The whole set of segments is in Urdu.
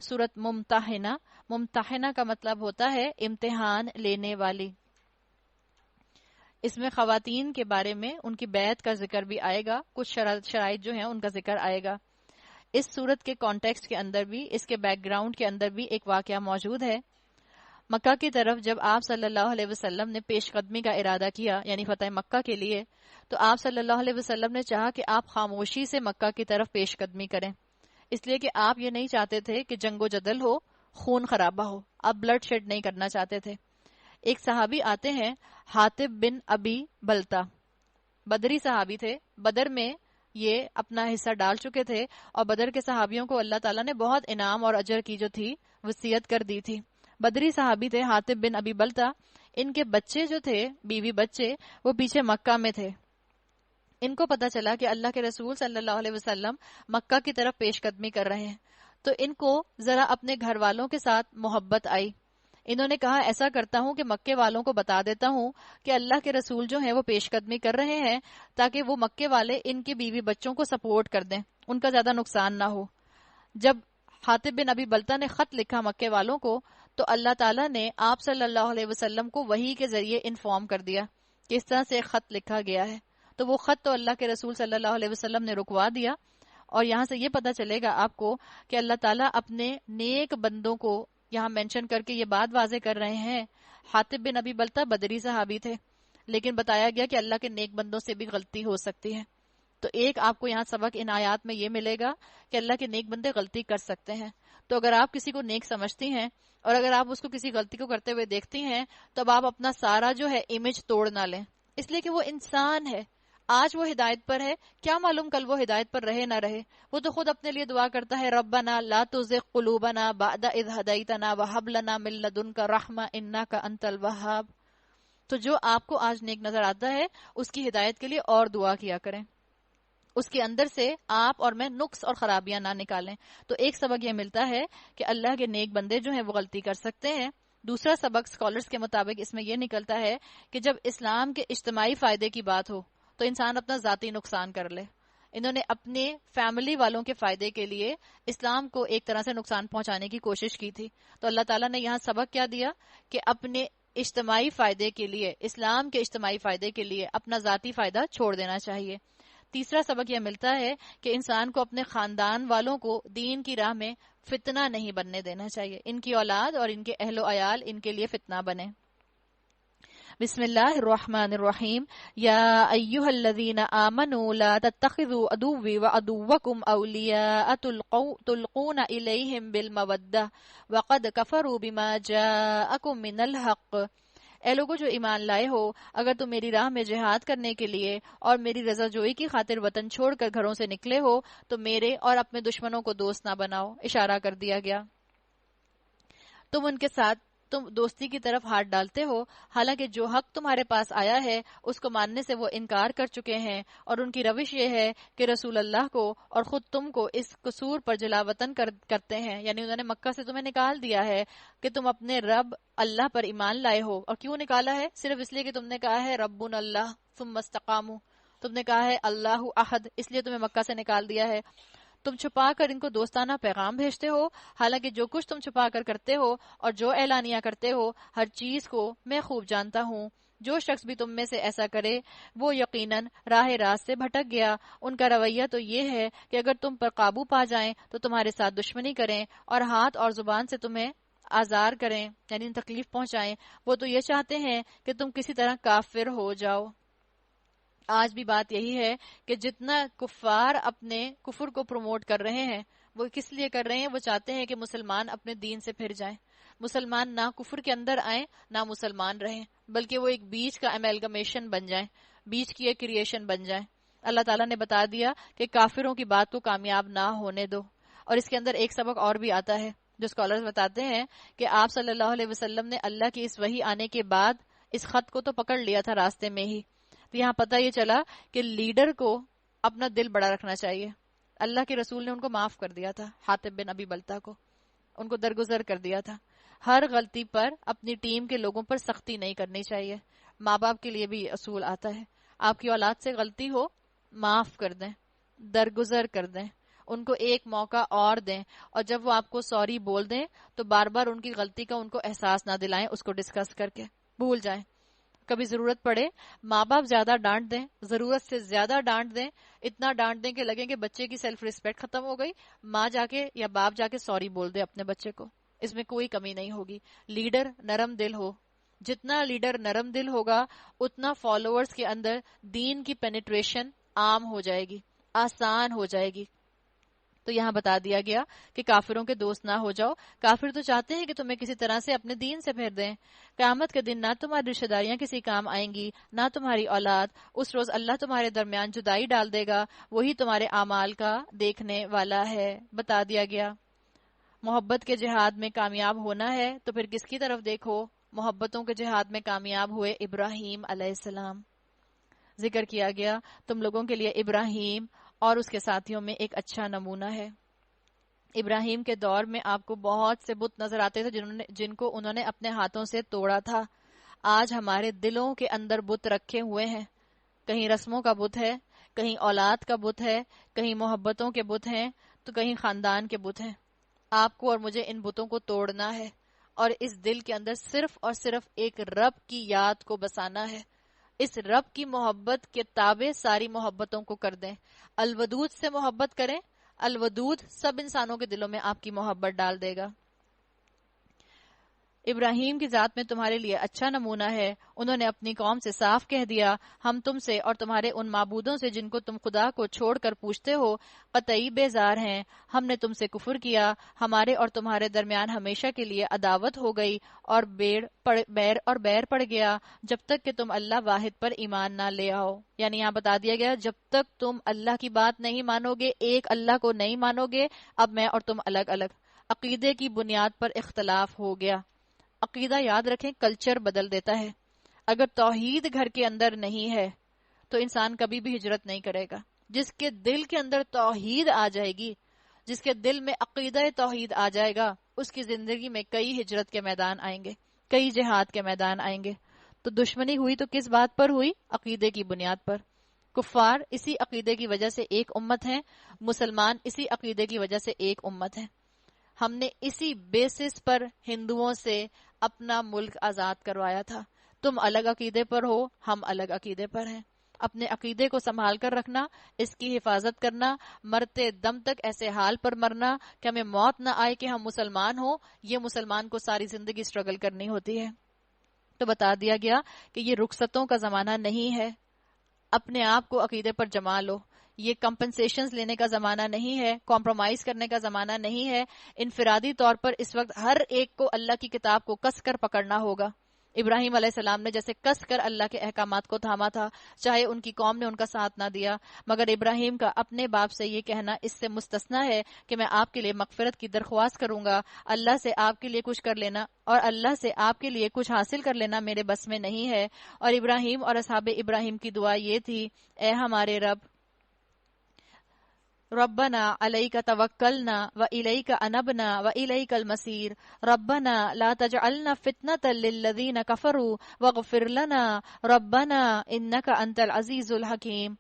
سورت ممتحنہ. ممتحنہ کا مطلب ہوتا ہے امتحان لینے والی. اس میں خواتین کے بارے میں ان کی بیعت کا ذکر بھی آئے گا، کچھ شرائط جو ہیں ان کا ذکر آئے گا. اس صورت کے کانٹیکسٹ کے اندر بھی، اس کے بیک گراؤنڈ کے اندر بھی ایک واقعہ موجود ہے. مکہ کی طرف جب آپ صلی اللہ علیہ وسلم نے پیش قدمی کا ارادہ کیا، یعنی فتح مکہ کے لیے، تو آپ صلی اللہ علیہ وسلم نے چاہا کہ آپ خاموشی سے مکہ کی طرف پیش قدمی کریں، اس لیے کہ آپ یہ نہیں چاہتے تھے کہ جنگ و جدل ہو، خون خرابہ ہو. آپ بلڈ شیڈ نہیں کرنا چاہتے تھے. ایک صحابی آتے ہیں حاطب بن ابی بلتا، بدری صحابی تھے. بدر میں یہ اپنا حصہ ڈال چکے تھے، اور بدر کے صحابیوں کو اللہ تعالیٰ نے بہت انعام اور اجر کی جو تھی وصیت کر دی تھی. بدری صحابی تھے حاطب بن ابی بلتا. ان کے بچے جو تھے، بیوی بچے، وہ پیچھے مکہ میں تھے. ان کو پتا چلا کہ اللہ کے رسول صلی اللہ علیہ وسلم مکہ کی طرف پیش قدمی کر رہے ہیں، تو ان کو ذرا اپنے گھر والوں کے ساتھ محبت آئی. انہوں نے کہا ایسا کرتا ہوں کہ مکے والوں کو بتا دیتا ہوں کہ اللہ کے رسول جو ہیں وہ پیش قدمی کر رہے ہیں، تاکہ وہ مکے والے ان کی بیوی بچوں کو سپورٹ کر دیں، ان کا زیادہ نقصان نہ ہو. جب حاطب بن ابی بلتا نے خط لکھا مکے والوں کو، تو اللہ تعالیٰ نے آپ صلی اللہ علیہ وسلم کو وحی کے ذریعے انفارم کر دیا کہ اس طرح سے ایک خط لکھا گیا ہے. تو وہ خط تو اللہ کے رسول صلی اللہ علیہ وسلم نے رکوا دیا. اور یہاں سے یہ پتا چلے گا آپ کو کہ اللہ تعالیٰ اپنے نیک بندوں کو یہاں مینشن کر کے یہ بات واضح کر رہے ہیں. حاطب بن ابی بلتا بدری صحابی تھے، لیکن بتایا گیا کہ اللہ کے نیک بندوں سے بھی غلطی ہو سکتی ہے. تو ایک آپ کو یہاں سبق ان آیات میں یہ ملے گا کہ اللہ کے نیک بندے غلطی کر سکتے ہیں. تو اگر آپ کسی کو نیک سمجھتی ہیں، اور اگر آپ اس کو کسی غلطی کو کرتے ہوئے دیکھتی ہیں، تو اب آپ اپنا سارا جو ہے امیج توڑ نہ لیں، اس لیے کہ وہ انسان ہے. آج وہ ہدایت پر ہے، کیا معلوم کل وہ ہدایت پر رہے نہ رہے. وہ تو خود اپنے لیے دعا کرتا ہے، ربنا لا تزغ قلوبنا بعد اذ ہدیتنا وہب لنا من لدنک رحمہ انک انت الوہاب. تو جو آپ کو آج نیک نظر آتا ہے، اس کی ہدایت کے لیے اور دعا کیا کریں، اس کے اندر سے آپ اور میں نقص اور خرابیاں نہ نکالیں. تو ایک سبق یہ ملتا ہے کہ اللہ کے نیک بندے جو ہیں وہ غلطی کر سکتے ہیں. دوسرا سبق اسکالرز کے مطابق اس میں یہ نکلتا ہے کہ جب اسلام کے اجتماعی فائدے کی بات ہو تو انسان اپنا ذاتی نقصان کر لے. انہوں نے اپنے فیملی والوں کے فائدے کے لیے اسلام کو ایک طرح سے نقصان پہنچانے کی کوشش کی تھی. تو اللہ تعالیٰ نے یہاں سبق کیا دیا کہ اپنے اجتماعی فائدے کے لیے، اسلام کے اجتماعی فائدے کے لیے اپنا ذاتی فائدہ چھوڑ دینا چاہیے. تیسرا سبق یہ ملتا ہے کہ انسان کو اپنے خاندان والوں کو دین کی راہ میں فتنہ نہیں بننے دینا چاہیے. ان کی اولاد اور ان کے اہل و عیال ان کے لیے فتنہ بنے. بسم اللہ الرحمن الرحیم. یا ایہا الذین آمنوا لا تتخذوا عدوی وعدوکم اولیاء تلقون الیہم بالمودہ وقد کفروا بما جاءکم من الحق. اے لوگو جو ایمان لائے ہو، اگر تم میری راہ میں جہاد کرنے کے لیے اور میری رضا جوئی کی خاطر وطن چھوڑ کر گھروں سے نکلے ہو، تو میرے اور اپنے دشمنوں کو دوست نہ بناؤ. اشارہ کر دیا گیا تم ان کے ساتھ تم دوستی کی طرف ہاتھ ڈالتے ہو، حالانکہ جو حق تمہارے پاس آیا ہے اس کو ماننے سے وہ انکار کر چکے ہیں، اور ان کی روش یہ ہے کہ رسول اللہ کو اور خود تم کو اس قصور پر جلا وطن کرتے ہیں. یعنی انہوں نے مکہ سے تمہیں نکال دیا ہے کہ تم اپنے رب اللہ پر ایمان لائے ہو. اور کیوں نکالا ہے؟ صرف اس لیے کہ تم نے کہا ہے ربنا اللہ ثم استقاموا، تم نے کہا ہے اللہ احد، اس لیے تمہیں مکہ سے نکال دیا ہے. تم چھپا کر ان کو دوستانہ پیغام بھیجتے ہو، حالانکہ جو کچھ تم چھپا کر کرتے ہو اور جو اعلانیہ کرتے ہو، ہر چیز کو میں خوب جانتا ہوں. جو شخص بھی تم میں سے ایسا کرے وہ یقیناً راہ راست سے بھٹک گیا. ان کا رویہ تو یہ ہے کہ اگر تم پر قابو پا جائیں تو تمہارے ساتھ دشمنی کریں اور ہاتھ اور زبان سے تمہیں آزار کریں، یعنی تکلیف پہنچائیں. وہ تو یہ چاہتے ہیں کہ تم کسی طرح کافر ہو جاؤ. آج بھی بات یہی ہے کہ جتنا کفار اپنے کفر کو پروموٹ کر رہے ہیں، وہ کس لیے کر رہے ہیں؟ وہ چاہتے ہیں کہ مسلمان اپنے دین سے پھر جائیں، مسلمان نہ کفر کے اندر آئیں نہ مسلمان رہیں، بلکہ وہ ایک بیچ کا امیلگمیشن بن جائیں، بیچ کی ایک کریشن بن جائیں. اللہ تعالیٰ نے بتا دیا کہ کافروں کی بات کو کامیاب نہ ہونے دو. اور اس کے اندر ایک سبق اور بھی آتا ہے جو اسکالرز بتاتے ہیں کہ آپ صلی اللہ علیہ وسلم نے اللہ کی اس وحی آنے کے بعد اس خط کو تو پکڑ لیا تھا راستے میں ہی. تو یہاں پتہ یہ چلا کہ لیڈر کو اپنا دل بڑا رکھنا چاہیے. اللہ کے رسول نے ان کو معاف کر دیا تھا، حاطب بن ابی بلتا کو ان کو درگزر کر دیا تھا. ہر غلطی پر اپنی ٹیم کے لوگوں پر سختی نہیں کرنی چاہیے. ماں باپ کے لیے بھی یہ اصول آتا ہے. آپ کی اولاد سے غلطی ہو، معاف کر دیں، درگزر کر دیں. ان کو ایک موقع اور دیں، اور جب وہ آپ کو سوری بول دیں تو بار بار ان کی غلطی کا ان کو احساس نہ دلائیں، اس کو ڈسکس کر کے بھول جائیں۔ کبھی ضرورت پڑے ماں باپ زیادہ ڈانٹ دیں، ضرورت سے زیادہ ڈانٹ دیں، اتنا ڈانٹ دیں کہ لگے کہ بچے کی سیلف ریسپیکٹ ختم ہو گئی، ماں جا کے یا باپ جا کے سوری بول دے اپنے بچے کو، اس میں کوئی کمی نہیں ہوگی۔ لیڈر نرم دل ہو، جتنا لیڈر نرم دل ہوگا اتنا فالوورز کے اندر دین کی پینیٹریشن عام ہو جائے گی، آسان ہو جائے گی۔ تو یہاں بتا دیا گیا کہ کافروں کے دوست نہ ہو جاؤ، کافر تو چاہتے ہیں کہ تمہیں کسی طرح سے اپنے دین سے پھیر دیں۔ قیامت کے دن نہ تمہاری رشتہ داریاں کسی کام آئیں گی، نہ تمہاری اولاد، اس روز اللہ تمہارے درمیان جدائی ڈال دے گا، وہی تمہارے اعمال کا دیکھنے والا ہے۔ بتا دیا گیا محبت کے جہاد میں کامیاب ہونا ہے تو پھر کس کی طرف دیکھو؟ محبتوں کے جہاد میں کامیاب ہوئے ابراہیم علیہ السلام۔ ذکر کیا گیا تم لوگوں کے لیے ابراہیم اور اس کے ساتھیوں میں ایک اچھا نمونہ ہے۔ ابراہیم کے دور میں آپ کو بہت سے بت نظر آتے تھے جن کو انہوں نے اپنے ہاتھوں سے توڑا تھا۔ آج ہمارے دلوں کے اندر بت رکھے ہوئے ہیں، کہیں رسموں کا بت ہے، کہیں اولاد کا بت ہے، کہیں محبتوں کے بت ہیں، تو کہیں خاندان کے بت ہیں۔ آپ کو اور مجھے ان بتوں کو توڑنا ہے اور اس دل کے اندر صرف اور صرف ایک رب کی یاد کو بسانا ہے۔ اس رب کی محبت کے تابع ساری محبتوں کو کر دیں۔ الودود سے محبت کریں، الودود سب انسانوں کے دلوں میں آپ کی محبت ڈال دے گا۔ ابراہیم کی ذات میں تمہارے لیے اچھا نمونہ ہے، انہوں نے اپنی قوم سے صاف کہہ دیا، ہم تم سے اور تمہارے ان معبودوں سے جن کو تم خدا کو چھوڑ کر پوچھتے ہو قطعی بیزار ہیں، ہم نے تم سے کفر کیا، ہمارے اور تمہارے درمیان ہمیشہ کے لیے عداوت ہو گئی اور بیر پڑ گیا جب تک کہ تم اللہ واحد پر ایمان نہ لے آؤ۔ یعنی یہاں بتا دیا گیا جب تک تم اللہ کی بات نہیں مانو گے، ایک اللہ کو نہیں مانو گے، اب میں اور تم الگ الگ۔ عقیدے کی بنیاد پر اختلاف ہو گیا۔ عقیدہ یاد رکھیں کلچر بدل دیتا ہے۔ اگر توحید گھر کے اندر نہیں ہے تو انسان کبھی بھی ہجرت نہیں کرے گا۔ جس کے دل کے اندر توحید آ جائے گی، جس کے دل میں عقیدہ توحید آ جائے گا، اس کی زندگی میں کئی ہجرت کے میدان آئیں گے، کئی جہاد کے میدان آئیں گے۔ تو دشمنی ہوئی تو کس بات پر ہوئی؟ عقیدے کی بنیاد پر۔ کفار اسی عقیدے کی وجہ سے ایک امت ہیں، مسلمان اسی عقیدے کی وجہ سے ایک امت ہیں۔ ہم نے اسی بیسس پر ہندوؤں سے اپنا ملک آزاد کروایا تھا۔ تم الگ عقیدے پر ہو، ہم الگ عقیدے پر ہیں۔ اپنے عقیدے کو سنبھال کر رکھنا، اس کی حفاظت کرنا، مرتے دم تک ایسے حال پر مرنا کہ ہمیں موت نہ آئے کہ ہم مسلمان ہوں، یہ مسلمان کو ساری زندگی سٹرگل کرنی ہوتی ہے۔ تو بتا دیا گیا کہ یہ رخصتوں کا زمانہ نہیں ہے، اپنے آپ کو عقیدے پر جما لو۔ یہ کمپنسیشنز لینے کا زمانہ نہیں ہے، کمپرومائز کرنے کا زمانہ نہیں ہے۔ انفرادی طور پر اس وقت ہر ایک کو اللہ کی کتاب کو کس کر پکڑنا ہوگا۔ ابراہیم علیہ السلام نے جیسے کس کر اللہ کے احکامات کو تھاما تھا، چاہے ان کی قوم نے ان کا ساتھ نہ دیا، مگر ابراہیم کا اپنے باپ سے یہ کہنا اس سے مستثنا ہے کہ میں آپ کے لیے مغفرت کی درخواست کروں گا، اللہ سے آپ کے لیے کچھ کر لینا اور اللہ سے آپ کے لیے کچھ حاصل کر لینا میرے بس میں نہیں ہے۔ اور ابراہیم اور اصحاب ابراہیم کی دعا یہ تھی، اے ہمارے رب، ربنا علیک توکلنا والیک انبنا والیک المصیر، ربنا لا تجعلنا فتنة للذین کفروا واغفر لنا ربنا انک انت العزیز الحکیم۔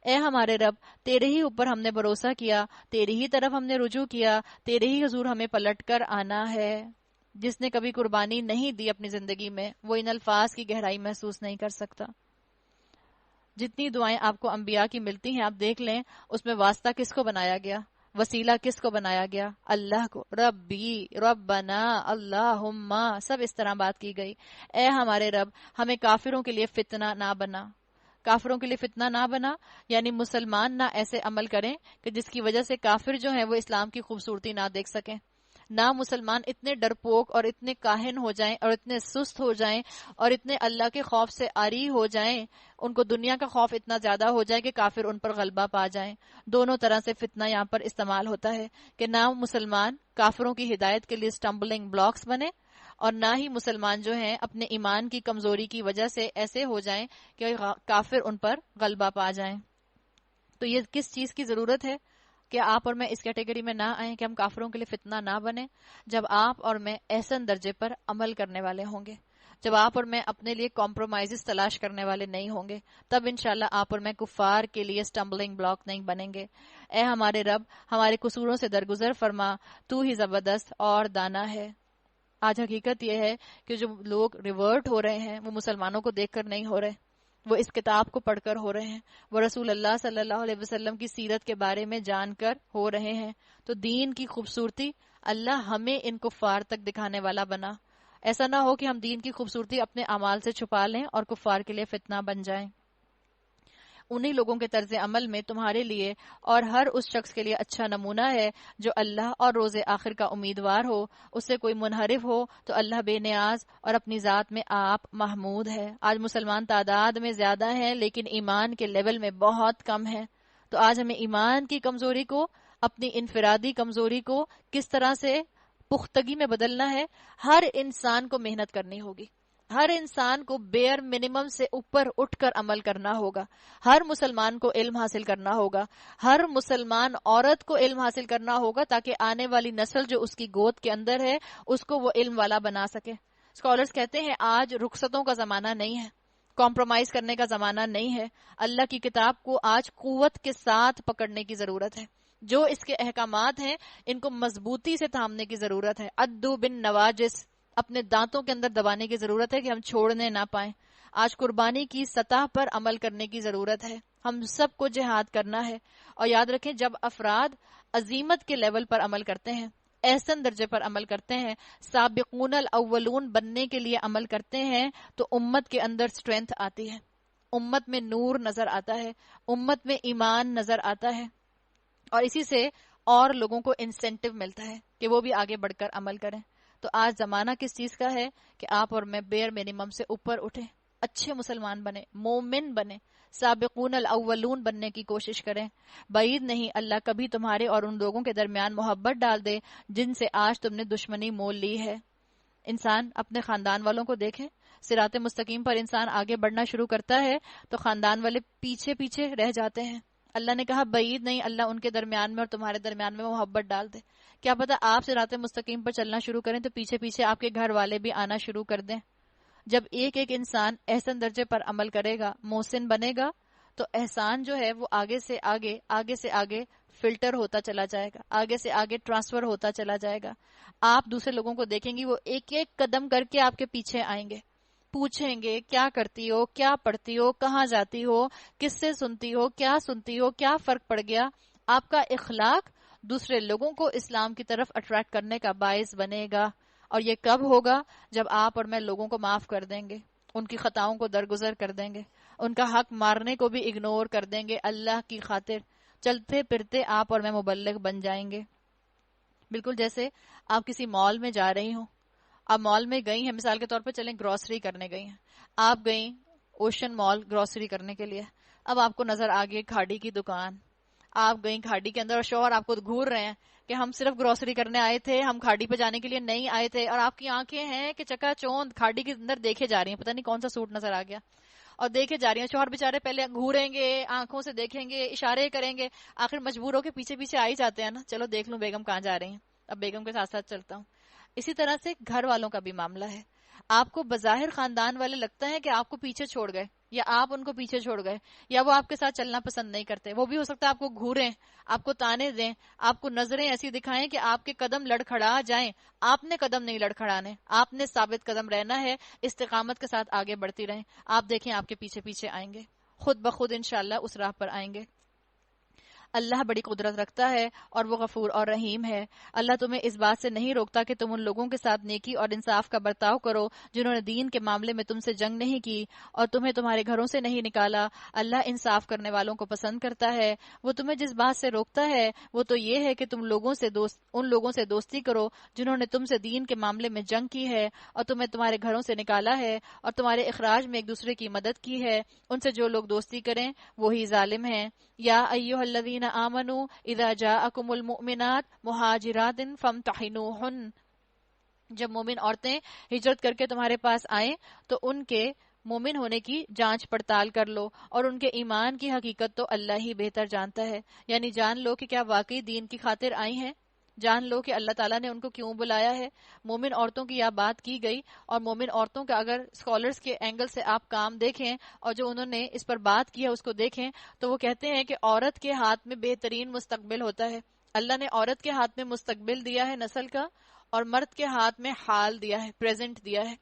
اے ہمارے رب، تیرے ہی اوپر ہم نے بھروسہ کیا، تیری ہی طرف ہم نے رجوع کیا، تیرے ہی حضور ہمیں پلٹ کر آنا ہے۔ جس نے کبھی قربانی نہیں دی اپنی زندگی میں، وہ ان الفاظ کی گہرائی محسوس نہیں کر سکتا۔ جتنی دعائیں آپ کو انبیاء کی ملتی ہیں آپ دیکھ لیں، اس میں واسطہ کس کو بنایا گیا، وسیلہ کس کو بنایا گیا؟ اللہ کو۔ ربی، ربنا، اللہم، سب اس طرح بات کی گئی۔ اے ہمارے رب، ہمیں کافروں کے لیے فتنہ نہ بنا۔ کافروں کے لیے فتنہ نہ بنا یعنی مسلمان نہ ایسے عمل کریں کہ جس کی وجہ سے کافر جو ہیں وہ اسلام کی خوبصورتی نہ دیکھ سکیں، نہ مسلمان اتنے ڈرپوک اور اتنے کاہن ہو جائیں اور اتنے سست ہو جائیں اور اتنے اللہ کے خوف سے عاری ہو جائیں، ان کو دنیا کا خوف اتنا زیادہ ہو جائے کہ کافر ان پر غلبہ پا جائیں۔ دونوں طرح سے فتنہ یہاں پر استعمال ہوتا ہے کہ نہ مسلمان کافروں کی ہدایت کے لیے سٹمبلنگ بلاکس بنے، اور نہ ہی مسلمان جو ہیں اپنے ایمان کی کمزوری کی وجہ سے ایسے ہو جائیں کہ کافر ان پر غلبہ پا جائیں۔ تو یہ کس چیز کی ضرورت ہے کہ آپ اور میں اس کیٹیگری میں نہ آئیں کہ ہم کافروں کے لیے فتنہ نہ بنیں؟ جب آپ اور میں احسن درجے پر عمل کرنے والے ہوں گے، جب آپ اور میں اپنے لیے کمپرومائزز تلاش کرنے والے نہیں ہوں گے، تب انشاءاللہ آپ اور میں کفار کے لیے اسٹمبلنگ بلاک نہیں بنیں گے۔ اے ہمارے رب، ہمارے قصوروں سے درگزر فرما، تو ہی زبردست اور دانا ہے۔ آج حقیقت یہ ہے کہ جو لوگ ریورٹ ہو رہے ہیں وہ مسلمانوں کو دیکھ کر نہیں ہو رہے، وہ اس کتاب کو پڑھ کر ہو رہے ہیں، وہ رسول اللہ صلی اللہ علیہ وسلم کی سیرت کے بارے میں جان کر ہو رہے ہیں۔ تو دین کی خوبصورتی اللہ ہمیں ان کفار تک دکھانے والا بنا۔ ایسا نہ ہو کہ ہم دین کی خوبصورتی اپنے اعمال سے چھپا لیں اور کفار کے لیے فتنہ بن جائیں۔ انہی لوگوں کے طرز عمل میں تمہارے لیے اور ہر اس شخص کے لیے اچھا نمونہ ہے جو اللہ اور روز آخر کا امیدوار ہو۔ اس سے کوئی منحرف ہو تو اللہ بے نیاز اور اپنی ذات میں آپ محمود ہے۔ آج مسلمان تعداد میں زیادہ ہیں لیکن ایمان کے لیول میں بہت کم ہیں۔ تو آج ہمیں ایمان کی کمزوری کو، اپنی انفرادی کمزوری کو کس طرح سے پختگی میں بدلنا ہے؟ ہر انسان کو محنت کرنی ہوگی، ہر انسان کو بیئر منیمم سے اوپر اٹھ کر عمل کرنا ہوگا، ہر مسلمان کو علم حاصل کرنا ہوگا، ہر مسلمان عورت کو علم حاصل کرنا ہوگا تاکہ آنے والی نسل جو اس کی گود کے اندر ہے اس کو وہ علم والا بنا سکے۔ اسکالرز کہتے ہیں آج رخصتوں کا زمانہ نہیں ہے، کمپرومائز کرنے کا زمانہ نہیں ہے، اللہ کی کتاب کو آج قوت کے ساتھ پکڑنے کی ضرورت ہے، جو اس کے احکامات ہیں ان کو مضبوطی سے تھامنے کی ضرورت ہے۔ عدو بن نواجس، اپنے دانتوں کے اندر دبانے کی ضرورت ہے کہ ہم چھوڑنے نہ پائیں۔ آج قربانی کی سطح پر عمل کرنے کی ضرورت ہے، ہم سب کو جہاد کرنا ہے۔ اور یاد رکھیں جب افراد عظیمت کے لیول پر عمل کرتے ہیں، احسن درجے پر عمل کرتے ہیں، سابقون الاولون بننے کے لیے عمل کرتے ہیں، تو امت کے اندر سٹرینتھ آتی ہے، امت میں نور نظر آتا ہے، امت میں ایمان نظر آتا ہے، اور اسی سے اور لوگوں کو انسینٹیو ملتا ہے کہ وہ بھی آگے بڑھ کر عمل کریں۔ تو آج زمانہ کس چیز کا ہے کہ آپ اور میں بیئر منیمم سے اوپر اٹھیں، اچھے مسلمان بنے، مومن بنے، سابقون الاولون بننے کی کوشش کریں۔ بعید نہیں اللہ کبھی تمہارے اور ان لوگوں کے درمیان محبت ڈال دے جن سے آج تم نے دشمنی مول لی ہے۔ انسان اپنے خاندان والوں کو دیکھے، صراط مستقیم پر انسان آگے بڑھنا شروع کرتا ہے تو خاندان والے پیچھے پیچھے رہ جاتے ہیں۔ اللہ نے کہا بعید نہیں اللہ ان کے درمیان میں اور تمہارے درمیان میں محبت ڈال دے۔ کیا پتا آپ صراط مستقیم پر چلنا شروع کریں تو پیچھے پیچھے آپ کے گھر والے بھی آنا شروع کر دیں۔ جب ایک ایک انسان احسن درجے پر عمل کرے گا، محسن بنے گا، تو احسان جو ہے وہ آگے سے آگے فلٹر ہوتا چلا جائے گا، آگے سے آگے ٹرانسفر ہوتا چلا جائے گا۔ آپ دوسرے لوگوں کو دیکھیں گی وہ ایک ایک قدم کر کے آپ کے پیچھے آئیں گے، پوچھیں گے کیا کرتی ہو، کیا پڑھتی ہو، کہاں جاتی ہو، کس سے سنتی ہو، کیا فرق پڑ گیا۔ آپ کا اخلاق دوسرے لوگوں کو اسلام کی طرف اٹریکٹ کرنے کا باعث بنے گا، اور یہ کب ہوگا؟ جب آپ اور میں لوگوں کو معاف کر دیں گے، ان کی خطاؤں کو درگزر کر دیں گے، ان کا حق مارنے کو بھی اگنور کر دیں گے، اللہ کی خاطر چلتے پھرتے آپ اور میں مبلغ بن جائیں گے۔ بالکل جیسے آپ کسی مال میں جا رہی ہوں، آپ مال میں گئی ہیں، مثال کے طور پر چلیں گروسری کرنے گئی ہیں، آپ گئیں اوشن مال گروسری کرنے کے لیے، اب آپ کو نظر آ گئی کھاڑی کی دکان، آپ گئیں کھاڑی کے اندر اور شوہر آپ کو گھور رہے ہیں کہ ہم صرف گروسری کرنے آئے تھے، ہم کھاڑی پہ جانے کے لیے نہیں آئے تھے، اور آپ کی آنکھیں ہیں کہ چکا چوند کھاڑی کے اندر دیکھے جا رہی ہیں، پتہ نہیں کون سا سوٹ نظر آ گیا اور دیکھے جا رہی ہیں۔ شوہر بیچارے پہلے گھوریں گے، آنکھوں سے دیکھیں گے، اشارے کریں گے، آخر مجبور ہو کے پیچھے پیچھے آ ہی جاتے ہیں نا، چلو دیکھ لوں بیگم کہاں جا رہی ہیں، اب بیگم کے ساتھ ساتھ چلتا ہوں۔ اسی طرح سے گھر والوں کا بھی معاملہ ہے، آپ کو بظاہر خاندان والے لگتا ہے کہ آپ کو پیچھے چھوڑ گئے یا آپ ان کو پیچھے چھوڑ گئے یا وہ آپ کے ساتھ چلنا پسند نہیں کرتے، وہ بھی ہو سکتا ہے آپ کو گھوریں، آپ کو تانے دیں، آپ کو نظریں ایسی دکھائیں کہ آپ کے قدم لڑکھڑا جائیں۔ آپ نے قدم نہیں لڑکھڑانے، آپ نے ثابت قدم رہنا ہے، استقامت کے ساتھ آگے بڑھتی رہیں۔ آپ دیکھیں آپ کے پیچھے پیچھے آئیں گے، خود بخود انشاءاللہ اس راہ پر آئیں گے۔ اللہ بڑی قدرت رکھتا ہے اور وہ غفور اور رحیم ہے۔ اللہ تمہیں اس بات سے نہیں روکتا کہ تم ان لوگوں کے ساتھ نیکی اور انصاف کا برتاؤ کرو جنہوں نے دین کے معاملے میں تم سے جنگ نہیں کی اور تمہیں تمہارے گھروں سے نہیں نکالا۔ اللہ انصاف کرنے والوں کو پسند کرتا ہے۔ وہ تمہیں جس بات سے روکتا ہے وہ تو یہ ہے کہ تم ان لوگوں سے دوستی کرو جنہوں نے تم سے دین کے معاملے میں جنگ کی ہے اور تمہیں تمہارے گھروں سے نکالا ہے اور تمہارے اخراج میں ایک دوسرے کی مدد کی ہے۔ ان سے جو لوگ دوستی کریں وہی ظالم ہیں۔ یا ایھا الذین آمنوا اذا جاءکم المؤمنات مہاجرات فامتحنوہن، جب مومن عورتیں ہجرت کر کے تمہارے پاس آئیں تو ان کے مومن ہونے کی جانچ پڑتال کر لو، اور ان کے ایمان کی حقیقت تو اللہ ہی بہتر جانتا ہے۔ یعنی جان لو کہ کیا واقعی دین کی خاطر آئی ہیں۔ جان لو کہ اللہ تعالیٰ نے ان کو کیوں بلایا ہے. مومن عورتوں کی یہ بات کی گئی, اور مومن عورتوں کا اگر اسکالرس کے اینگل سے آپ کام دیکھیں اور جو انہوں نے اس پر بات کی ہے اس کو دیکھیں, تو وہ کہتے ہیں کہ عورت کے ہاتھ میں بہترین مستقبل ہوتا ہے. اللہ نے عورت کے ہاتھ میں مستقبل دیا ہے نسل کا, اور مرد کے ہاتھ میں حال دیا ہے, پریزنٹ دیا ہے.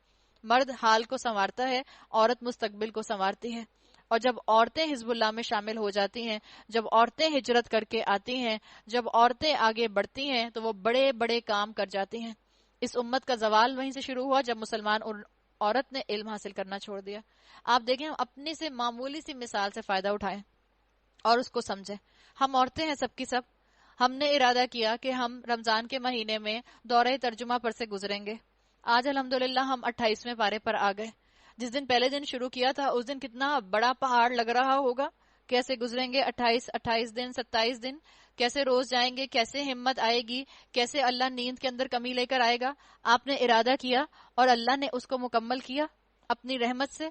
مرد حال کو سنوارتا ہے, عورت مستقبل کو سنوارتی ہے. اور جب عورتیں حزب اللہ میں شامل ہو جاتی ہیں, جب عورتیں ہجرت کر کے آتی ہیں, جب عورتیں آگے بڑھتی ہیں, تو وہ بڑے بڑے کام کر جاتی ہیں. اس امت کا زوال وہیں سے شروع ہوا جب مسلمان عورت نے علم حاصل کرنا چھوڑ دیا. آپ دیکھیں, ہم اپنی سے معمولی سی مثال سے فائدہ اٹھائیں اور اس کو سمجھیں. ہم عورتیں ہیں سب کی سب. ہم نے ارادہ کیا کہ ہم رمضان کے مہینے میں دورہ ترجمہ پر سے گزریں گے. آج الحمدللہ ہم 28ویں پارے پر آ گئے. جس دن پہلے دن شروع کیا تھا اس دن کتنا بڑا پہاڑ لگ رہا ہوگا. کیسے گزریں گے 28 دن, 27 دن, کیسے روز جائیں گے, کیسے ہمت آئے گی, کیسے اللہ نیند کے اندر کمی لے کر آئے گا. آپ نے ارادہ کیا اور اللہ نے اس کو مکمل کیا اپنی رحمت سے,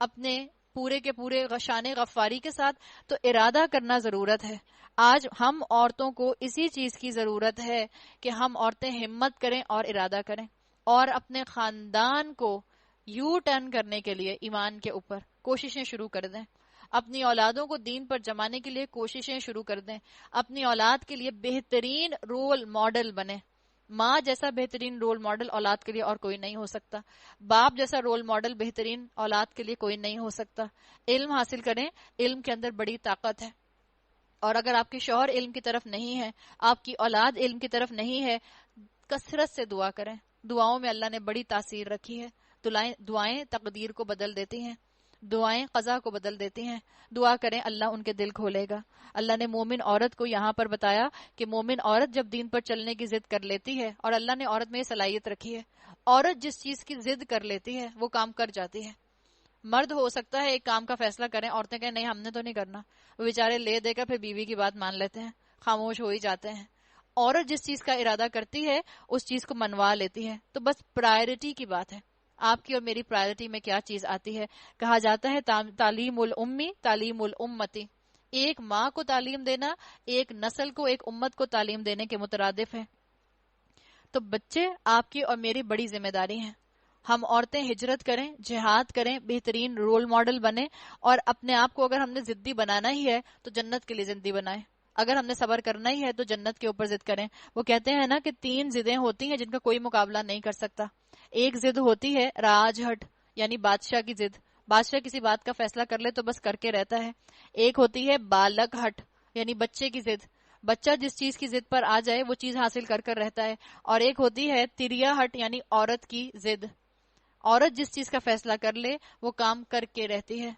اپنے پورے کے پورے شان غفاری کے ساتھ. تو ارادہ کرنا ضرورت ہے. آج ہم عورتوں کو اسی چیز کی ضرورت ہے کہ ہم عورتیں ہمت کریں اور ارادہ کریں, اور اپنے خاندان کو یو ٹرن کرنے کے لیے ایمان کے اوپر کوششیں شروع کر دیں. اپنی اولادوں کو دین پر جمانے کے لیے کوششیں شروع کر دیں. اپنی اولاد کے لیے بہترین رول ماڈل بنے. ماں جیسا بہترین رول ماڈل اولاد کے لیے اور کوئی نہیں ہو سکتا. باپ جیسا رول ماڈل بہترین اولاد کے لیے کوئی نہیں ہو سکتا. علم حاصل کریں, علم کے اندر بڑی طاقت ہے. اور اگر آپ کے شوہر علم کی طرف نہیں ہے, آپ کی اولاد علم کی طرف نہیں ہے, کثرت سے دعا کریں. دعاؤں میں اللہ نے بڑی تاثیر رکھی ہے. دعائیں تقدیر کو بدل دیتی ہیں, دعائیں قضا کو بدل دیتی ہیں. دعا کریں, اللہ ان کے دل کھولے گا. اللہ نے مومن عورت کو یہاں پر بتایا کہ مومن عورت جب دین پر چلنے کی ضد کر لیتی ہے, اور اللہ نے عورت میں یہ صلاحیت رکھی ہے, عورت جس چیز کی ضد کر لیتی ہے وہ کام کر جاتی ہے. مرد ہو سکتا ہے ایک کام کا فیصلہ کریں, عورتیں کہیں نہیں ہم نے تو نہیں کرنا, وہ بیچارے لے دے کر پھر بیوی کی بات مان لیتے ہیں, خاموش ہو ہی جاتے ہیں. عورت جس چیز کا ارادہ کرتی ہے اس چیز کو منوا لیتی ہے. تو بس پرائرٹی کی بات ہے, آپ کی اور میری پرائرٹی میں کیا چیز آتی ہے. کہا جاتا ہے تعلیم الامی تعلیم الامتی, ایک ماں کو تعلیم دینا ایک نسل کو, ایک امت کو تعلیم دینے کے مترادف ہے. تو بچے آپ کی اور میری بڑی ذمہ داری ہیں. ہم عورتیں ہجرت کریں, جہاد کریں, بہترین رول ماڈل بنیں, اور اپنے آپ کو اگر ہم نے ضدی بنانا ہی ہے تو جنت کے لیے زندگی بنائیں. اگر ہم نے صبر کرنا ہی ہے تو جنت کے اوپر ضد کریں. وہ کہتے ہیں نا کہ 3 ضدیں ہوتی ہیں جن کا کوئی مقابلہ نہیں کر سکتا. ایک ضد ہوتی ہے راج ہٹ, یعنی بادشاہ کی ضد. بادشاہ کسی بات کا فیصلہ کر لے تو بس کر کے رہتا ہے. ایک ہوتی ہے بالغ ہٹ, یعنی بچے کی ضد. بچہ جس چیز کی ضد پر آ جائے وہ چیز حاصل کر کر رہتا ہے. اور ایک ہوتی ہے تریا ہٹ, یعنی عورت کی ضد. عورت جس چیز کا فیصلہ کر لے وہ کام کر کے رہتی ہے.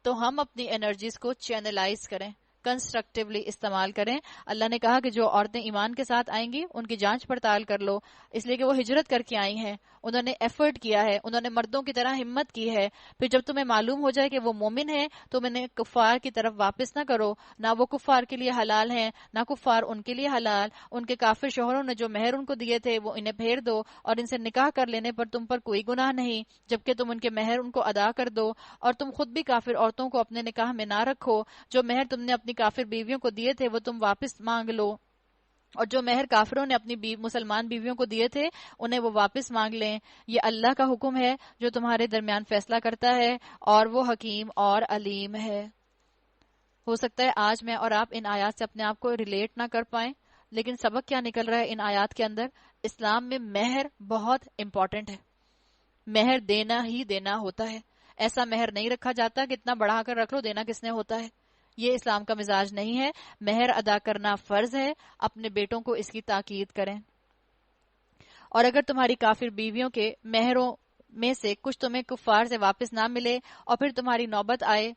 تو ہم اپنی انرجیز کو چینلائز کریں, کنسٹرکٹیولی استعمال کریں. اللہ نے کہا کہ جو عورتیں ایمان کے ساتھ آئیں گی ان کی جانچ پڑتال کر لو, اس لیے کہ وہ ہجرت کر کے آئی ہیں, انہوں نے ایفرٹ کیا ہے, انہوں نے مردوں کی طرح ہمت کی ہے. پھر جب تمہیں معلوم ہو جائے کہ وہ مومن ہے تو انہیں کفار کی طرف واپس نہ کرو. نہ وہ کفار کے لیے حلال ہیں نہ کفار ان کے لیے حلال. ان کے کافر شوہروں نے جو مہر ان کو دیے تھے وہ انہیں پھیر دو, اور ان سے نکاح کر لینے پر تم پر کوئی گناہ نہیں, جبکہ تم ان کے مہر ان کو ادا کر دو. اور تم خود بھی کافر عورتوں کو اپنے نکاح میں نہ رکھو. جو مہر تم نے اپنی کافر بیویوں کو دیے تھے وہ تم واپس مانگ لو, اور جو مہر کافروں نے اپنی مسلمان بیویوں کو دیے تھے انہیں وہ واپس مانگ لیں. یہ اللہ کا حکم ہے جو تمہارے درمیان فیصلہ کرتا ہے, اور وہ حکیم اور علیم ہے. ہو سکتا ہے آج میں اور آپ ان آیات سے اپنے آپ کو ریلیٹ نہ کر پائیں, لیکن سبق کیا نکل رہا ہے ان آیات کے اندر؟ اسلام میں مہر بہت امپورٹنٹ ہے. مہر دینا ہی دینا ہوتا ہے. ایسا مہر نہیں رکھا جاتا کہ اتنا بڑھا کر رکھ لو, دینا کس نے ہوتا ہے. یہ اسلام کا مزاج نہیں ہے. مہر ادا کرنا فرض ہے. اپنے بیٹوں کو اس کی تاکید کریں. اور اگر تمہاری کافر بیویوں کے مہروں میں سے کچھ تمہیں کفار سے واپس نہ ملے اور پھر تمہاری نوبت آئے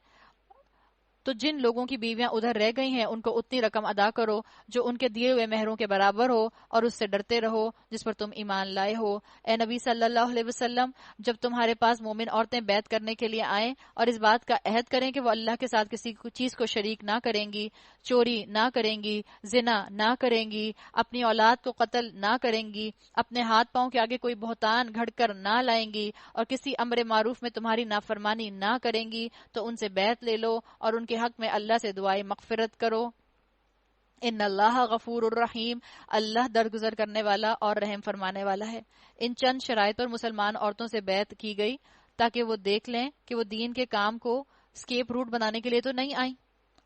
تو جن لوگوں کی بیویاں ادھر رہ گئی ہیں ان کو اتنی رقم ادا کرو جو ان کے دیے ہوئے مہروں کے برابر ہو, اور اس سے ڈرتے رہو جس پر تم ایمان لائے ہو. اے نبی صلی اللہ علیہ وسلم, جب تمہارے پاس مومن عورتیں بیعت کرنے کے لیے آئیں اور اس بات کا عہد کریں کہ وہ اللہ کے ساتھ کسی چیز کو شریک نہ کریں گی, چوری نہ کریں گی, زنا نہ کریں گی, اپنی اولاد کو قتل نہ کریں گی, اپنے ہاتھ پاؤں کے آگے کوئی بہتان گھڑ کر نہ لائیں گی, اور کسی امر معروف میں تمہاری نافرمانی نہ کریں گی, تو ان سے بیعت لے لو اور ان کے حق میں اللہ سے دعائے مغفرت کرو. ان اللہ غفور الرحیم، اللہ درگزر کرنے والا اور رحم فرمانے والا ہے۔ ان چند شرائط پر مسلمان عورتوں سے بیعت کی گئی تاکہ وہ دیکھ لیں کہ وہ دین کے کام کو اسکیپ روٹ بنانے کے لیے تو نہیں آئیں،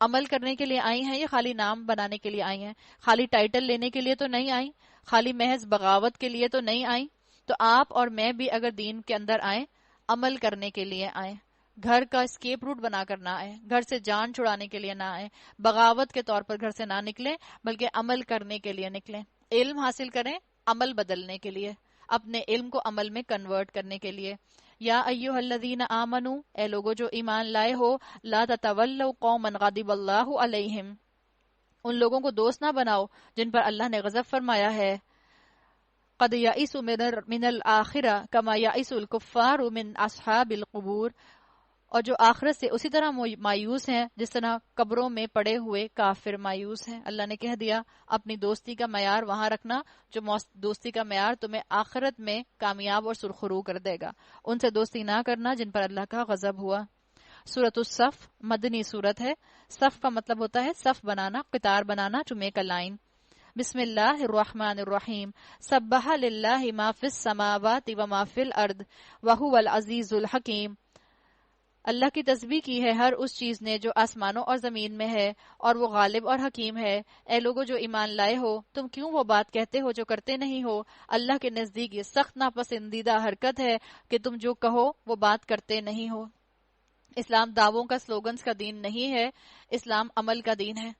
عمل کرنے کے لیے آئی ہیں، یا خالی نام بنانے کے لیے آئی ہیں، خالی ٹائٹل لینے کے لیے تو نہیں آئیں، خالی محض بغاوت کے لیے تو نہیں آئیں۔ تو آپ اور میں بھی اگر دین کے اندر آئیں، عمل کرنے کے لیے آئیں، گھر کا اسکیپ روٹ بنا کر نہ آئیں، گھر سے جان چھڑانے کے لیے نہ آئیں، بغاوت کے طور پر گھر سے نہ نکلیں، بلکہ عمل کرنے کے لیے نکلیں، علم حاصل کریں عمل بدلنے کے لیے، اپنے علم کو عمل میں کنورٹ کرنے کے لیے۔ یا ایھا الذین آمنو، اے لوگو جو ایمان لائے ہو، لا تتولوا قوما غضب اللہ علیہم، ان لوگوں کو دوست نہ بناؤ جن پر اللہ نے غضب فرمایا ہے، قد یئسوا من الآخرہ کما یئس الکفار من اصحاب القبور، اور جو آخرت سے اسی طرح مایوس ہیں جس طرح قبروں میں پڑے ہوئے کافر مایوس ہیں۔ اللہ نے کہہ دیا اپنی دوستی کا معیار وہاں رکھنا جو دوستی کا معیار تمہیں آخرت میں کامیاب اور سرخرو کر دے گا، ان سے دوستی نہ کرنا جن پر اللہ کا غضب ہوا۔ سورۃ الصف مدنی سورت ہے۔ صف کا مطلب ہوتا ہے صف بنانا، قطار بنانا، ٹو میک اے لائن۔ بسم اللہ الرحمن الرحیم، سبح للہ ما فی السماوات و ما فی الارض وہو العزیز الحکیم، اللہ کی تسبیح کی ہے ہر اس چیز نے جو آسمانوں اور زمین میں ہے، اور وہ غالب اور حکیم ہے۔ اے لوگو جو ایمان لائے ہو، تم کیوں وہ بات کہتے ہو جو کرتے نہیں ہو؟ اللہ کے نزدیک یہ سخت ناپسندیدہ حرکت ہے کہ تم جو کہو وہ بات کرتے نہیں ہو۔ اسلام دعووں کا سلوگنز کا دین نہیں ہے، اسلام عمل کا دین ہے۔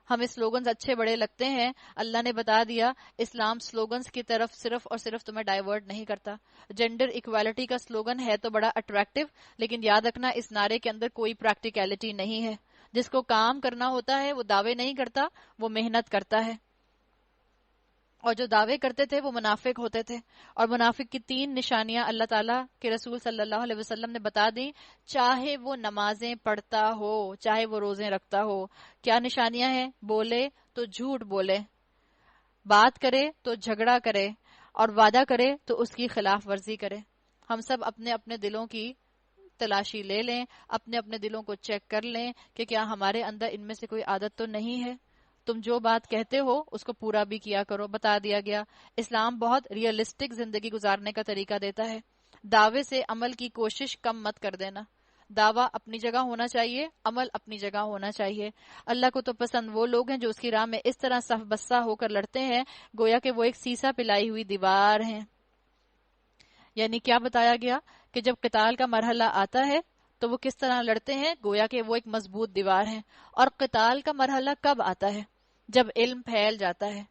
ہمیں سلوگنز اچھے بڑے لگتے ہیں، اللہ نے بتا دیا اسلام سلوگنز کی طرف صرف اور صرف تمہیں ڈائیورٹ نہیں کرتا۔ جینڈر ایکوالٹی کا سلوگن ہے تو بڑا اٹریکٹیو، لیکن یاد رکھنا اس نعرے کے اندر کوئی پریکٹیکلٹی نہیں ہے۔ جس کو کام کرنا ہوتا ہے وہ دعوے نہیں کرتا، وہ محنت کرتا ہے، اور جو دعوے کرتے تھے وہ منافق ہوتے تھے۔ اور منافق کی 3 نشانیاں اللہ تعالیٰ کے رسول صلی اللہ علیہ وسلم نے بتا دیں، چاہے وہ نمازیں پڑھتا ہو، چاہے وہ روزے رکھتا ہو۔ کیا نشانیاں ہیں؟ بولے تو جھوٹ بولے، بات کرے تو جھگڑا کرے، اور وعدہ کرے تو اس کی خلاف ورزی کرے۔ ہم سب اپنے اپنے دلوں کی تلاشی لے لیں، اپنے اپنے دلوں کو چیک کر لیں کہ کیا ہمارے اندر ان میں سے کوئی عادت تو نہیں ہے۔ تم جو بات کہتے ہو اس کو پورا بھی کیا کرو۔ بتا دیا گیا اسلام بہت ریئلسٹک زندگی گزارنے کا طریقہ دیتا ہے۔ دعوے سے عمل کی کوشش کم مت کر دینا۔ دعویٰ اپنی جگہ ہونا چاہیے، عمل اپنی جگہ ہونا چاہیے۔ اللہ کو تو پسند وہ لوگ ہیں جو اس کی راہ میں اس طرح صف بستہ ہو کر لڑتے ہیں گویا کہ وہ ایک سیسا پلائی ہوئی دیوار ہیں۔ یعنی کیا بتایا گیا کہ جب قتال کا مرحلہ آتا ہے تو وہ کس طرح لڑتے ہیں، گویا کہ وہ ایک مضبوط دیوار ہیں۔ اور قتال کا مرحلہ کب آتا ہے؟ جب علم پھیل جاتا ہے،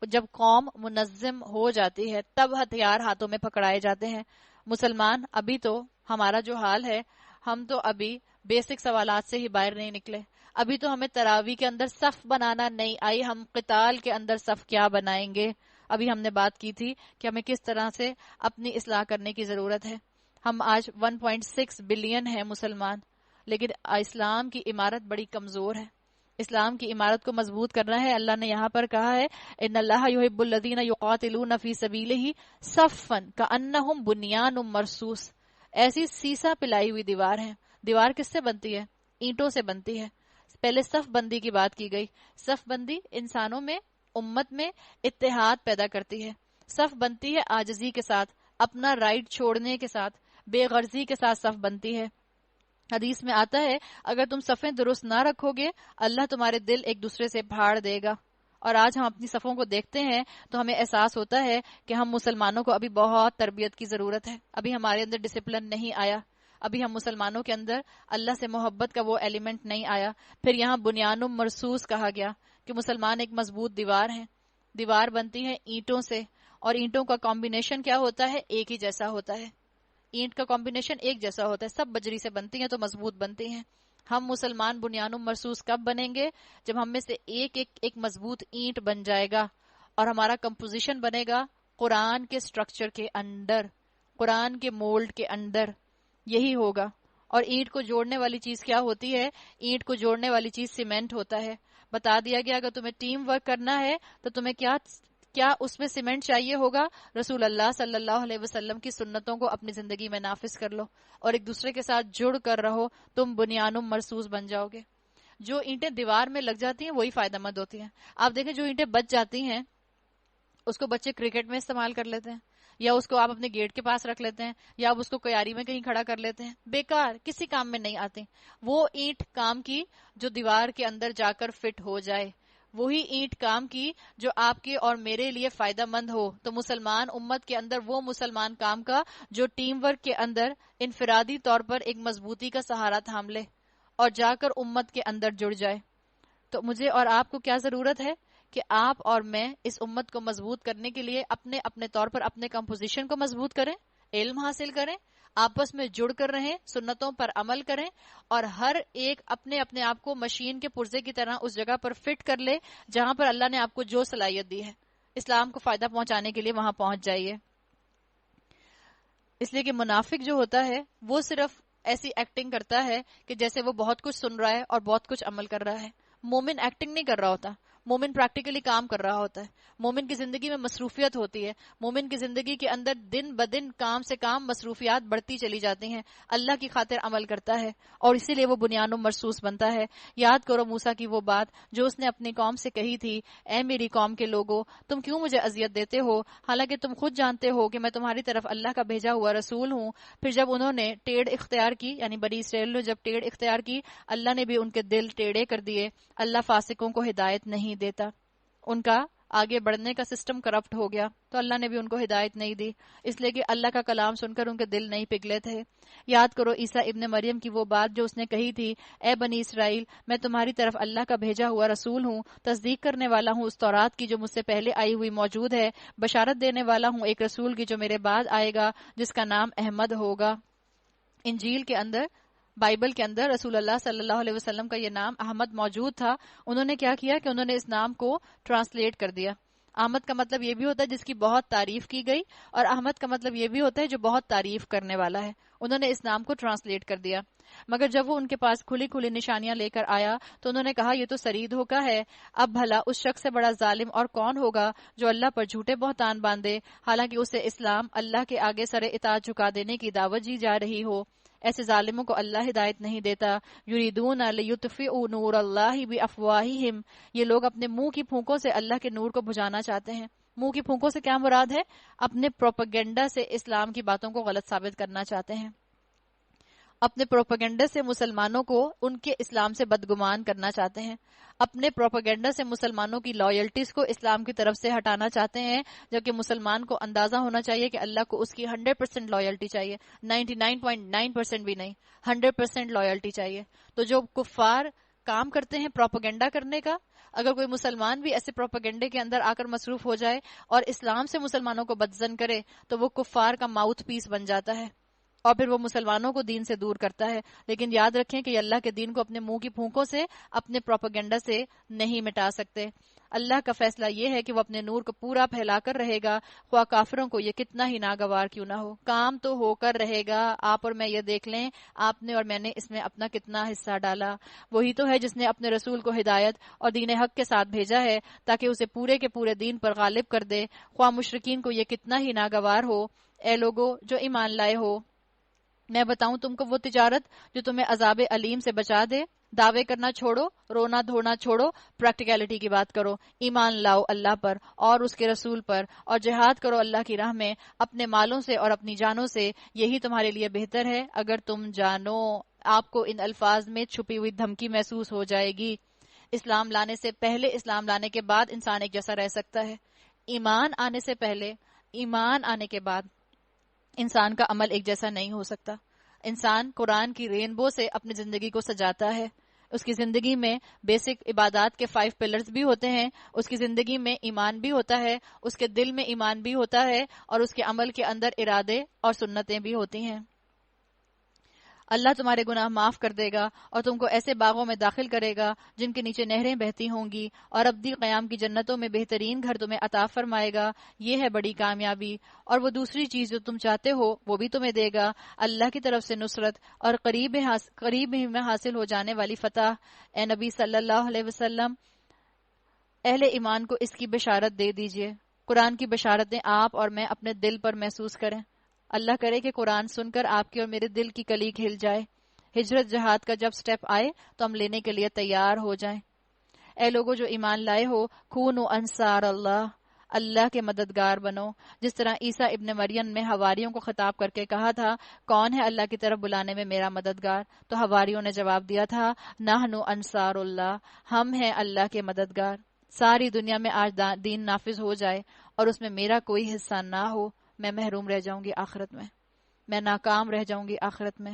جب قوم منظم ہو جاتی ہے، تب ہتھیار ہاتھوں میں پکڑائے جاتے ہیں۔ مسلمان ابھی تو ہمارا جو حال ہے، ہم تو ابھی بیسک سوالات سے ہی باہر نہیں نکلے۔ ابھی تو ہمیں تراویح کے اندر صف بنانا نہیں آئی، ہم قتال کے اندر صف کیا بنائیں گے؟ ابھی ہم نے بات کی تھی کہ ہمیں کس طرح سے اپنی اصلاح کرنے کی ضرورت ہے۔ ہم آج 1.6 بلین ہیں مسلمان، لیکن اسلام کی عمارت بڑی کمزور ہے۔ اسلام کی عمارت کو مضبوط کرنا ہے۔ اللہ نے یہاں پر کہا ہے ان اللہ یحب الذین یقاتلون فی سبیلہ صفا کانہم بنیان مرصوص، ایسی سیسا پلائی ہوئی دیوار ہے۔ دیوار کس سے بنتی ہے؟ اینٹوں سے بنتی ہے۔ پہلے صف بندی کی بات کی گئی۔ صف بندی انسانوں میں، امت میں اتحاد پیدا کرتی ہے۔ صف بنتی ہے عاجزی کے ساتھ، اپنا رائٹ چھوڑنے کے ساتھ، بے غرضی کے ساتھ صف بنتی ہے۔ حدیث میں آتا ہے اگر تم صفیں درست نہ رکھو گے اللہ تمہارے دل ایک دوسرے سے پھاڑ دے گا۔ اور آج ہم اپنی صفوں کو دیکھتے ہیں تو ہمیں احساس ہوتا ہے کہ ہم مسلمانوں کو ابھی بہت تربیت کی ضرورت ہے۔ ابھی ہمارے اندر ڈسپلن نہیں آیا، ابھی ہم مسلمانوں کے اندر اللہ سے محبت کا وہ ایلیمنٹ نہیں آیا۔ پھر یہاں بنیان مرصوص کہا گیا کہ مسلمان ایک مضبوط دیوار ہیں۔ دیوار بنتی ہے اینٹوں سے، اور اینٹوں کا کمبینیشن کیا ہوتا ہے؟ ایک ہی جیسا ہوتا ہے۔ اینٹ کا کمبینیشن ایک جیسا ہوتا ہے، سب بجری سے بنتی ہیں تو مضبوط بنتی ہیں۔ ہم مسلمان بنیان مرصوص کب بنیں گے؟ جب ہم میں سے ایک مضبوط اینٹ بن جائے گا، اور ہمارا کمپوزیشن بنے گا قرآن کے سٹرکچر کے اندر، قرآن کے مولڈ کے اندر، یہی ہوگا۔ اور اینٹ کو جوڑنے والی چیز کیا ہوتی ہے؟ اینٹ کو جوڑنے والی چیز سیمنٹ ہوتا ہے۔ بتا دیا گیا اگر تمہیں ٹیم ورک کرنا ہے تو تمہیں کیا اس میں سیمنٹ چاہیے ہوگا؟ رسول اللہ صلی اللہ علیہ وسلم کی سنتوں کو اپنی زندگی میں نافذ کر لو اور ایک دوسرے کے ساتھ جڑ کر رہو، تم بنیان مرصوص بن جاؤ گے۔ جو اینٹیں دیوار میں لگ جاتی ہیں وہی فائدہ مند ہوتی ہیں. آپ دیکھیں جو اینٹیں بچ جاتی ہیں اس کو بچے کرکٹ میں استعمال کر لیتے ہیں, یا اس کو آپ اپنے گیٹ کے پاس رکھ لیتے ہیں, یا آپ اس کو کیاری میں کہیں کھڑا کر لیتے ہیں, بیکار, کسی کام میں نہیں آتے. وہ اینٹ کام کی جو دیوار کے اندر جا کر فٹ ہو جائے, وہی اینٹ کام کی جو آپ کے اور میرے لیے فائدہ مند ہو. تو مسلمان امت کے اندر وہ مسلمان کام کا جو ٹیم ورک کے اندر انفرادی طور پر ایک مضبوطی کا سہارا تھام لے اور جا کر امت کے اندر جڑ جائے. تو مجھے اور آپ کو کیا ضرورت ہے کہ آپ اور میں اس امت کو مضبوط کرنے کے لیے اپنے اپنے طور پر اپنے کمپوزیشن کو مضبوط کریں, علم حاصل کریں, آپس میں جڑ کر رہیں, سنتوں پر عمل کریں, اور ہر ایک اپنے اپنے آپ کو مشین کے پرزے کی طرح اس جگہ پر فٹ کر لے جہاں پر اللہ نے آپ کو جو صلاحیت دی ہے. اسلام کو فائدہ پہنچانے کے لیے وہاں پہنچ جائیے. اس لیے کہ منافق جو ہوتا ہے وہ صرف ایسی ایکٹنگ کرتا ہے کہ جیسے وہ بہت کچھ سن رہا ہے اور بہت کچھ عمل کر رہا ہے. مومن ایکٹنگ نہیں کر رہا ہوتا, مومن پریکٹیکلی کام کر رہا ہوتا ہے. مومن کی زندگی میں مصروفیت ہوتی ہے, مومن کی زندگی کے اندر دن بدن کام سے کام مصروفیات بڑھتی چلی جاتی ہیں, اللہ کی خاطر عمل کرتا ہے اور اسی لیے وہ بنیان و مرصوص بنتا ہے. یاد کرو موسیٰ کی وہ بات جو اس نے اپنی قوم سے کہی تھی, اے میری قوم کے لوگوں, تم کیوں مجھے اذیت دیتے ہو حالانکہ تم خود جانتے ہو کہ میں تمہاری طرف اللہ کا بھیجا ہوا رسول ہوں. پھر جب انہوں نے ٹیڑھ اختیار کی, یعنی بنی اسرائیل نے جب ٹیڑھ اختیار کی, اللہ نے بھی ان کے دل ٹیڑھے کر دیے. اللہ فاسقوں کو ہدایت نہیں دیتا, ان کا آگے بڑھنے کا سسٹم کرپٹ ہو گیا, تو اللہ نے بھی ان کو ہدایت نہیں دی, اس لیے کہ اللہ کا کلام سن کر ان کے دل نہیں پگھلے تھے. یاد کرو عیسیٰ ابن مریم کی وہ بات جو اس نے کہی تھی, اے بنی اسرائیل, میں تمہاری طرف اللہ کا بھیجا ہوا رسول ہوں, تصدیق کرنے والا ہوں اس تورات کی جو مجھ سے پہلے آئی ہوئی موجود ہے, بشارت دینے والا ہوں ایک رسول کی جو میرے بعد آئے گا جس کا نام احمد ہوگا. انجیل کے اندر, بائبل کے اندر رسول اللہ صلی اللہ علیہ وسلم کا یہ نام احمد موجود تھا. انہوں نے کیا کیا کہ انہوں نے اس نام کو ٹرانسلیٹ کر دیا. احمد کا مطلب یہ بھی ہوتا ہے جس کی بہت تعریف کی گئی, اور احمد کا مطلب یہ بھی ہوتا ہے جو بہت تعریف کرنے والا ہے. انہوں نے اس نام کو ٹرانسلیٹ کر دیا. مگر جب وہ ان کے پاس کھلی کھلی نشانیاں لے کر آیا تو انہوں نے کہا یہ تو سری دھوکہ ہے. اب بھلا اس شخص سے بڑا ظالم اور کون ہوگا جو اللہ پر جھوٹے بہتان باندھے حالانکہ اسے اسلام اللہ کے آگے سر اطاعت جھکا دینے کی دعوت دی جا رہی ہو. ایسے ظالموں کو اللہ ہدایت نہیں دیتا. یریدون لیطفئوا نور اللہ بافواہہم, یہ لوگ اپنے منہ کی پھونکوں سے اللہ کے نور کو بجھانا چاہتے ہیں. منہ کی پھونکوں سے کیا مراد ہے؟ اپنے پروپیگنڈا سے اسلام کی باتوں کو غلط ثابت کرنا چاہتے ہیں. اپنے پروپیگنڈا سے مسلمانوں کو ان کے اسلام سے بدگمان کرنا چاہتے ہیں. اپنے پروپیگنڈا سے مسلمانوں کی لائلٹیز کو اسلام کی طرف سے ہٹانا چاہتے ہیں, جبکہ مسلمان کو اندازہ ہونا چاہیے کہ اللہ کو اس کی 100% لائلٹی چاہیے, 99.9% بھی نہیں, 100% لائلٹی چاہیے. تو جو کفار کام کرتے ہیں پروپیگنڈا کرنے کا, اگر کوئی مسلمان بھی ایسے پروپیگنڈے کے اندر آ کر مصروف ہو جائے اور اسلام سے مسلمانوں کو بدظن کرے تو وہ کفار کا ماؤتھ پیس بن جاتا ہے اور پھر وہ مسلمانوں کو دین سے دور کرتا ہے. لیکن یاد رکھیں کہ اللہ کے دین کو اپنے منہ کی پھونکوں سے, اپنے پروپیگنڈا سے نہیں مٹا سکتے. اللہ کا فیصلہ یہ ہے کہ وہ اپنے نور کو پورا پھیلا کر رہے گا, خواہ کافروں کو یہ کتنا ہی ناگوار کیوں نہ ہو. کام تو ہو کر رہے گا. آپ اور میں یہ دیکھ لیں, آپ نے اور میں نے اس میں اپنا کتنا حصہ ڈالا. وہی تو ہے جس نے اپنے رسول کو ہدایت اور دین حق کے ساتھ بھیجا ہے تاکہ اسے پورے کے پورے دین پر غالب کر دے, خواہ مشرکین کو یہ کتنا ہی ناگوار ہو. اے لوگو جو ایمان لائے ہو, میں بتاؤں تم کو وہ تجارت جو تمہیں عذاب علیم سے بچا دے. دعوے کرنا چھوڑو, رونا دھونا چھوڑو, پریکٹیکلٹی کی بات کرو. ایمان لاؤ اللہ پر اور اس کے رسول پر, اور جہاد کرو اللہ کی راہ میں اپنے مالوں سے اور اپنی جانوں سے. یہی تمہارے لیے بہتر ہے اگر تم جانو. آپ کو ان الفاظ میں چھپی ہوئی دھمکی محسوس ہو جائے گی. اسلام لانے سے پہلے, اسلام لانے کے بعد انسان ایک جیسا رہ سکتا ہے. ایمان آنے سے پہلے, ایمان آنے کے بعد انسان کا عمل ایک جیسا نہیں ہو سکتا. انسان قرآن کی رینبو سے اپنی زندگی کو سجاتا ہے. اس کی زندگی میں بیسک عبادات کے 5 پلرز بھی ہوتے ہیں. اس کی زندگی میں ایمان بھی ہوتا ہے, اس کے دل میں ایمان بھی ہوتا ہے, اور اس کے عمل کے اندر ارادے اور سنتیں بھی ہوتی ہیں. اللہ تمہارے گناہ معاف کر دے گا اور تم کو ایسے باغوں میں داخل کرے گا جن کے نیچے نہریں بہتی ہوں گی, اور ابدی قیام کی جنتوں میں بہترین گھر تمہیں عطا فرمائے گا. یہ ہے بڑی کامیابی. اور وہ دوسری چیز جو تم چاہتے ہو وہ بھی تمہیں دے گا, اللہ کی طرف سے نصرت اور قریب ہی میں حاصل ہو جانے والی فتح. اے نبی صلی اللہ علیہ وسلم, اہل ایمان کو اس کی بشارت دے دیجئے. قرآن کی بشارتیں آپ اور میں اپنے دل پر محسوس کریں. اللہ کرے کہ قرآن سن کر آپ کے اور میرے دل کی کلی کھل جائے. ہجرت جہاد کا جب سٹیپ آئے تو ہم لینے کے لیے تیار ہو جائیں۔ اے لوگو جو ایمان لائے ہو، کونوا انصار اللہ، اللہ کے مددگار بنو۔ جس طرح عیسیٰ ابن مریم نے حواریوں کو خطاب کر کے کہا تھا، کون ہے اللہ کی طرف بلانے میں میرا مددگار؟ تو حواریوں نے جواب دیا تھا، نحن انصار اللہ، ہم ہیں اللہ کے مددگار۔ ساری دنیا میں آج دین نافذ ہو جائے اور اس میں میرا کوئی حصہ نہ ہو، میں محروم رہ جاؤں گی آخرت میں، میں ناکام رہ جاؤں گی آخرت میں۔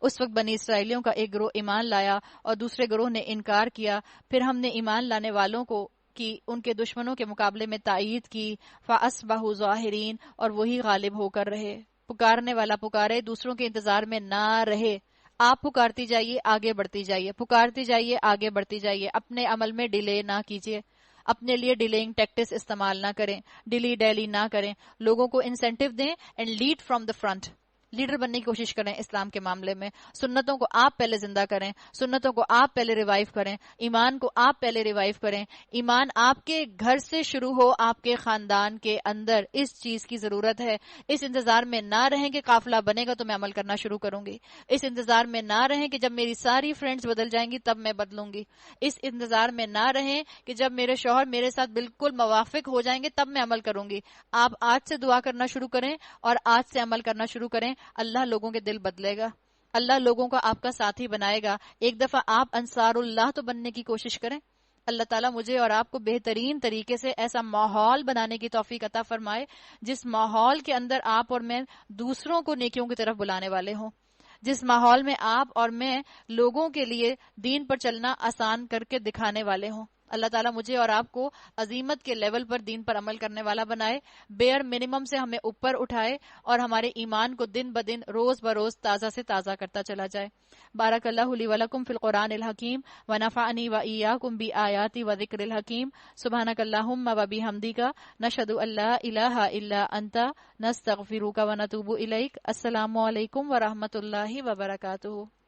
اس وقت بنی اسرائیلیوں کا ایک گروہ ایمان لایا اور دوسرے گروہ نے انکار کیا۔ پھر ہم نے ایمان لانے والوں کو کی ان کے دشمنوں کے مقابلے میں تائید کی، فَأَصْبَحُوا ظَاہِرِينَ، اور وہی غالب ہو کر رہے۔ پکارنے والا پکارے، دوسروں کے انتظار میں نہ رہے۔ آپ پکارتی جائیے، آگے بڑھتی جائیے، پکارتی جائیے، آگے بڑھتی جائیے، اپنے عمل میں ڈیلے نہ کیجیے، اپنے لیے ڈیلینگ ٹیکٹس استعمال نہ کریں، ڈیلی ڈیلی نہ کریں، لوگوں کو انسینٹیو دیں and lead from the front. Leader بننے کی کوشش کریں اسلام کے معاملے میں۔ سنتوں کو آپ پہلے زندہ کریں، سنتوں کو آپ پہلے ریوائیو کریں، ایمان کو آپ پہلے ریوائیو کریں۔ ایمان آپ کے گھر سے شروع ہو، آپ کے خاندان کے اندر اس چیز کی ضرورت ہے۔ اس انتظار میں نہ رہیں کہ قافلہ بنے گا تو میں عمل کرنا شروع کروں گی، اس انتظار میں نہ رہیں کہ جب میری ساری فرینڈز بدل جائیں گی تب میں بدلوں گی، اس انتظار میں نہ رہیں کہ جب میرے شوہر میرے ساتھ بالکل موافق ہو جائیں گے تب میں عمل کروں گی۔ آپ آج سے دعا کرنا شروع کریں اور آج سے عمل کرنا شروع کریں، اللہ لوگوں کے دل بدلے گا، اللہ لوگوں کو آپ کا ساتھی بنائے گا۔ ایک دفعہ آپ انصار اللہ تو بننے کی کوشش کریں۔ اللہ تعالیٰ مجھے اور آپ کو بہترین طریقے سے ایسا ماحول بنانے کی توفیق عطا فرمائے جس ماحول کے اندر آپ اور میں دوسروں کو نیکیوں کی طرف بلانے والے ہوں، جس ماحول میں آپ اور میں لوگوں کے لیے دین پر چلنا آسان کر کے دکھانے والے ہوں۔ اللہ تعالیٰ مجھے اور آپ کو عظیمت کے لیول پر دین پر عمل کرنے والا بنائے، بیئر منیمم سے ہمیں اوپر اٹھائے اور ہمارے ایمان کو دن بدن روز بروز تازہ سے تازہ کرتا چلا جائے۔ بارک اللہ لی ولکم فی القرآن الحکیم ونفعنی وایاکم بآیاتی وذکر الحکیم۔ سبحانک اللہم وبحمدک، نشہد ان لا الہ الا انت، نستغفرک ونتوب الیک۔ السلام علیکم ورحمۃ اللہ وبرکاتہ۔